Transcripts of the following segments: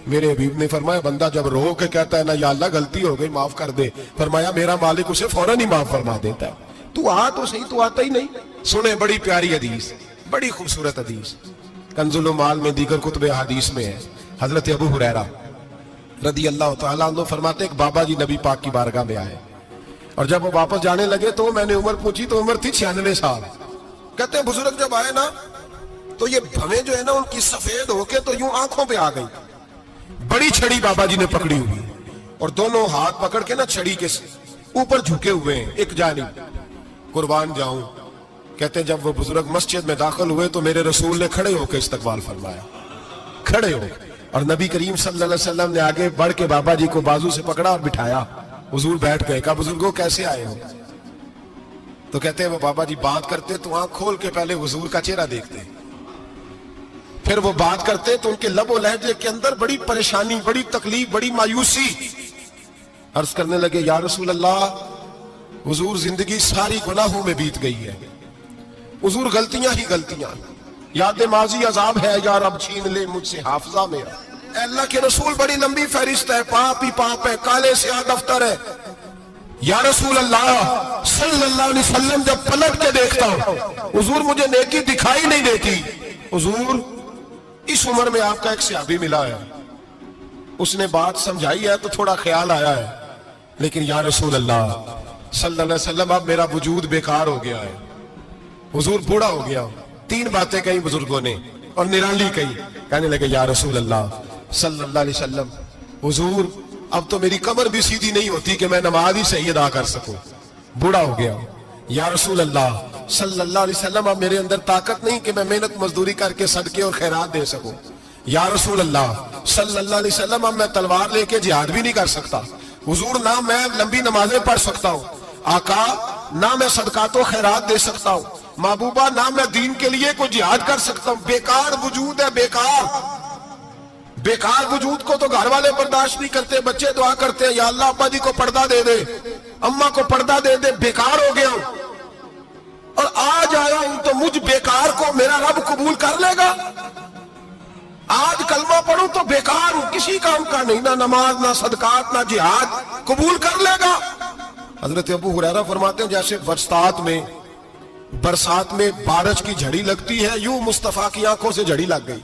میرے حبیب نے فرمایا بندہ جب رو کے کہتا ہے نا یا اللہ غلطی ہو گئی معاف کر دے، فرمایا میرا مالک اسے فوراً ہی معاف فرما دیتا ہے۔ تو آ تو صحیح، تو آتا ہی نہیں۔ سنیں بڑی پیاری حدیث، بڑی خوبصورت حدیث، کنز المال میں دیگر کتب حدیث میں ہے۔ حضرت ابو ہریرہ رضی اللہ تعالیٰ عنہ فرماتے ایک بابا جی نبی پاک کی بارگاہ میں آئے، اور جب وہ واپس جانے لگے تو میں نے عمر پوچھی تو عمر تھی 96 سال۔ کہتے ہیں بزرگ جب آئے نا تو یہ بھویں جو ہے نا ان کی سفید ہو کے تو یوں آنکھوں پہ آ گئی۔ بڑی چھڑی بابا جی نے پکڑی ہوئی اور دونوں ہاتھ پکڑ کے نا چھڑی کے اوپر جھکے ہوئے ہیں ایک جانب، قربان جاؤں۔ کہتے ہیں جب وہ بزرگ مسجد میں داخل ہوئے تو میرے رسول نے کھڑے ہو کے استقبال فرمایا، کھڑے ہو، اور نبی کریم صلی اللہ علیہ وسلم نے آگے بڑھ کے بابا جی کو بازو سے پکڑا اور بٹھایا۔ حضور بیٹھ گئے، کہا بزرگوں کیسے آئے ہو؟ تو کہتے ہیں وہ بابا جی بات کرتے تو آنکھ کھول کے پہلے حضور کا چہرہ دیکھتے، پھر وہ بات کرتے تو ان کے لب و لہجے کے اندر بڑی پریشانی، بڑی تکلیف، بڑی مایوسی۔ عرض کرنے لگے یا رسول اللہ، حضور زندگی ساری گناہوں میں بیت گئی ہے، حضور غلطیاں ہی غلطیاں، یاد ماضی عذاب ہے، یا رب چھین لے مجھ سے حافظہ میرا۔ اے اللہ کے رسول بڑی لمبی فہرست ہے، پاپ ہی پاپ ہے، کالے سیاہ دفتر ہے۔ یا رسول اللہ صلی اللہ علیہ وسلم جب پلٹ کے دیکھتا ہوں حضور مجھے نیکی دکھائی نہیں دیتی۔ حضور اس عمر میں آپ کا ایک صحابی ملا ہے، اس نے بات سمجھائی ہے تو تھوڑا خیال آیا ہے، لیکن یا رسول اللہ صلی اللہ علیہ وسلم اب میرا وجود بیکار ہو گیا ہے، حضور بوڑھا ہو گیا۔ 3 باتیں کہیں بزرگوں نے اور نرالی کہی، کہنے لگے یا رسول اللہ صلی اللہ علیہ وسلم، حضور اب تو میری کمر بھی سیدھی نہیں ہوتی کہ میں نماز ہی صحیح ادا کر سکوں، بوڑھا ہو گیا۔ یا رسول اللہ صلی اللہ علیہ وسلم اب میرے اندر طاقت نہیں کہ میں محنت مزدوری کر کے صدقے اور خیرات دے سکوں۔ یا رسول اللہ صلی اللہ علیہ وسلم اب میں تلوار لے کے جہاد بھی نہیں کر سکتا، حضور نہ میں لمبی نمازیں پڑھ سکتا ہوں، آقا نہ میں صدقات و خیرات دے سکتا ہوں، محبوبہ نہ میں دین کے لیے کوئی جہاد کر سکتا ہوں۔ بیکار وجود ہے، بیکار بیکار وجود کو تو گھر والے برداشت نہیں کرتے، بچے دعا کرتے ہیں یا اللہ ابا جی کو پردہ دے دے، اماں کو پردہ دے دے، بیکار ہو گیا ہوں اور آج آیا ہوں تو مجھ بیکار کو میرا رب قبول کر لے گا؟ آج کلمہ پڑھوں تو بیکار ہوں، کسی کام کا نہیں، نہ نماز نہ صدقات نہ جہاد، قبول کر لے گا؟ حضرت ابو ہریرہ فرماتے ہیں جیسے برسات میں بارش کی جھڑی لگتی ہے، یوں مصطفیٰ کی آنکھوں سے جھڑی لگ گئی،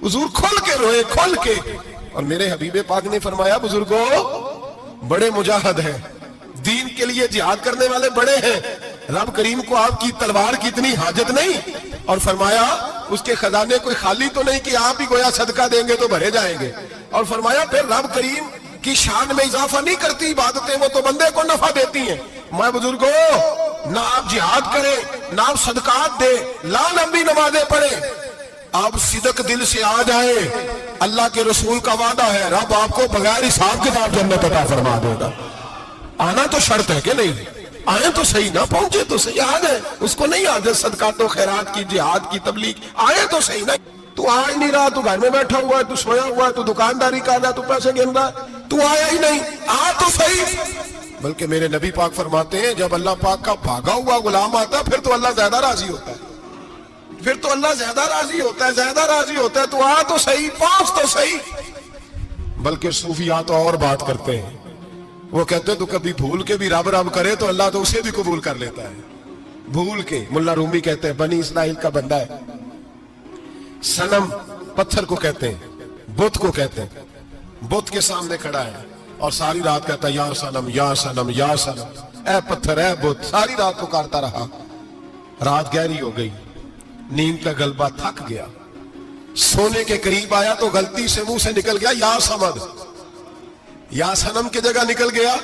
حضور کھل کے روئے، کھل کے۔ اور میرے حبیب پاک نے فرمایا بزرگوں بڑے مجاہد ہیں، دین کے لیے جہاد کرنے والے بڑے ہیں، رب کریم کو آپ کی تلوار کی اتنی حاجت نہیں، اور فرمایا اس کے خزانے کوئی خالی تو نہیں کہ آپ ہی گویا صدقہ دیں گے تو بھرے جائیں گے، اور فرمایا پھر رب کریم کی شان میں اضافہ نہیں کرتی عبادتیں، وہ تو بندے کو نفع دیتی ہیں۔ میں بزرگوں نہ آپ جہاد کریں نہ آپ صدقات دیں، لا لمبی نمازیں پڑھیں، آپ صدق دل سے آ جائیں، اللہ کے رسول کا وعدہ ہے رب آپ کو بغیر حساب کتاب جنت عطا فرما دے گا۔ آنا تو شرط ہے کہ نہیں؟ آئیں تو صحیح، نہ پہنچے تو صحیح، آ گئے اس کو نہیں آ گئے صدقات و خیرات کی، جہاد کی تبلیغ، آئے تو صحیح۔ نہیں تو آ ہی نہیں رہا، تو گھر میں بیٹھا ہوا ہے، تو سویا ہوا ہے، تو دکانداری کر رہا ہے، تو پیسے گن رہا ہے، تو آیا ہی نہیں، آ تو صحیح۔ بلکہ میرے نبی پاک فرماتے ہیں جب اللہ پاک کا بھاگا ہوا غلام آتا ہے پھر تو اللہ زیادہ راضی ہوتا ہے، پھر تو اللہ زیادہ راضی ہوتا ہے، زیادہ راضی ہوتا ہے، تو آ تو صحیح، پاس تو صحیح۔ بلکہ صوفیات اور بات کرتے ہیں، وہ کہتے ہیں تو کبھی بھول کے بھی رب رب کرے تو اللہ تو اسے بھی قبول کر لیتا ہے، بھول کے۔ ملا رومی کہتے ہیں بنی اسرائیل کا بندہ ہے، صنم پتھر کو کہتے ہیں، بت کو کہتے ہیں، بت کے سامنے کھڑا ہے اور ساری رات کہتا ہے یا صنم یا صنم یا صنم، اے پتھر اے بت، ساری رات پکارتا رہا۔ رات گہری ہو گئی، نیند کا غلبہ، تھک گیا، سونے کے قریب آیا تو غلطی سے منہ سے نکل گیا یا صمد، یا صنم کی جگہ نکل گیا۔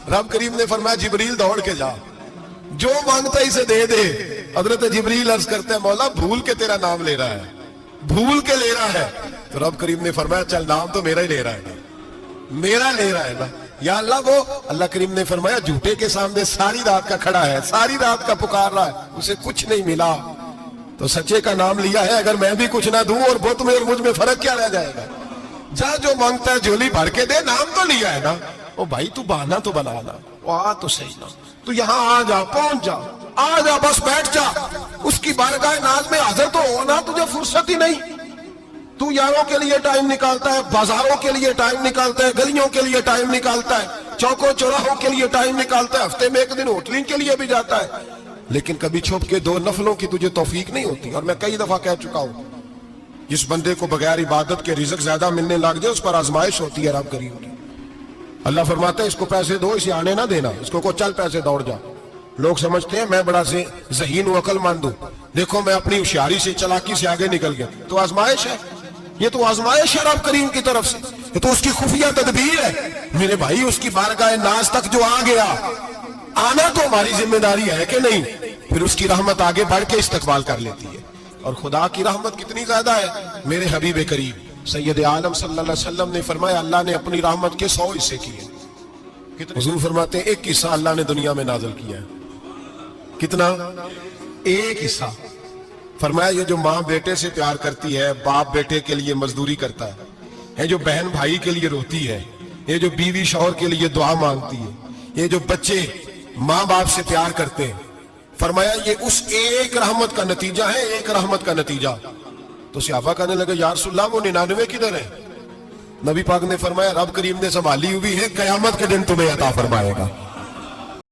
رب کریم نے فرمایا جبریل دوڑ کے جا، جو مانگتا اسے دے دے۔ حضرت جبریل عرض کرتے ہیں مولا بھول کے تیرا نام لے رہا ہے، بھول کے لے رہا ہے، تو رب کریم نے فرمایا چل نام تو میرا ہی لے رہا ہے نا، میرا لے رہا ہے نا، یا اللہ وہ اللہ کریم نے فرمایا جھوٹے کے سامنے ساری رات کا کھڑا ہے، ساری رات کا پکار رہا ہے، اسے کچھ نہیں ملا تو سچے کا نام لیا ہے، اگر میں بھی کچھ نہ دوں اور بت میں اور مجھ میں فرق کیا رہ جائے گا؟ جہاں جو مانگتا ہے جھولی بھر کے دے، نام تو لیا ہے نا۔ او بھائی تو بہانا تو بنانا، آ تو صحیح نا، تو یہاں آ جا، پہنچ جا، آ جا، بس بیٹھ جا، اس کی بارگاہ ناز میں حاضر تو ہونا، تجھے فرصت ہی نہیں۔ تو یاروں کے لیے ٹائم نکالتا ہے، بازاروں کے لیے ٹائم نکالتا ہے، گلیوں کے لیے ٹائم نکالتا ہے، چوکوں چوراہوں کے لیے ٹائم نکالتا ہے، ہفتے میں ایک دن ہوٹلنگ کے لیے بھی جاتا ہے، لیکن کبھی چھپ کے 2 نفلوں کی تجھے توفیق نہیں ہوتی۔ اور میں کئی دفعہ کہہ چکا ہوں، جس بندے کو بغیر عبادت کے رزق زیادہ ملنے لگ جائے اس پر آزمائش ہوتی ہے رب کریم کی۔ اللہ فرماتا ہے اس کو پیسے دو، اسے آنے نہ دینا، اس کو چل پیسے دوڑ جا۔ لوگ سمجھتے ہیں میں بڑا سے ذہین و عقل مند ہوں، دیکھو میں اپنی ہوشیاری سے، چلاکی سے آگے نکل گیا، تو آزمائش ہے، یہ تو آزمائش ہے رب کریم کی طرف سے، یہ تو اس کی خفیہ تدبیر ہے۔ میرے بھائی اس کی بارگاہ ناز تک جو آ گیا، آنا تو ہماری ذمہ داری ہے کہ نہیں، پھر اس کی رحمت آگے بڑھ کے استقبال کر لیتی ہے۔ اور خدا کی رحمت کتنی زیادہ ہے، میرے حبیب کریم سید عالم صلی اللہ علیہ وسلم نے فرمایا اللہ نے اپنی رحمت کے 100 حصے کیے۔ حضور فرماتے ہیں 1 حصہ اللہ نے دنیا میں نازل کیا ہے۔ کتنا؟ 1 حصہ۔ فرمایا یہ جو ماں بیٹے سے پیار کرتی ہے، باپ بیٹے کے لیے مزدوری کرتا ہے، یہ جو بہن بھائی کے لیے روتی ہے، یہ جو بیوی شوہر کے لیے دعا مانگتی ہے، یہ جو بچے ماں باپ سے پیار کرتے ہیں، فرمایا یہ اس 1 رحمت کا نتیجہ ہے، 1 رحمت کا نتیجہ۔ تو صحابہ کہنے لگے یا رسول اللہ وہ 99 کدھر ہے؟ نبی پاک نے فرمایا رب کریم نے سنبھالی ہوئی ہے، قیامت کے دن تمہیں عطا فرمائے گا۔